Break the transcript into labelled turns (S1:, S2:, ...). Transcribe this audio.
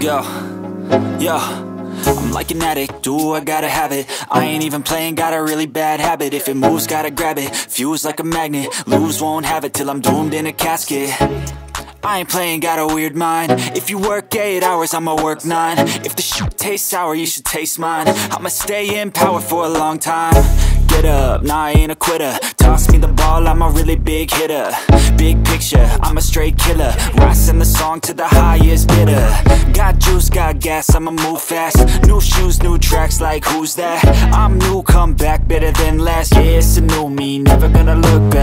S1: Yo, yo, I'm like an addict, do I gotta have it. I ain't even playing, got a really bad habit. If it moves, gotta grab it, fuse like a magnet. Lose, won't have it till I'm doomed in a casket. I ain't playing, got a weird mind. If you work 8 hours, I'ma work 9. If the shit tastes sour, you should taste mine. I'ma stay in power for a long time. Get up, nah, I ain't a quitter. Toss me the ball, I'm a really big hitter. Big picture, I'm a straight killer. Rising the song to the highest bidder. Got juice, got gas, I'ma move fast. New shoes, new tracks, like who's that? I'm new, come back, better than last. Yeah, it's a new me, never gonna look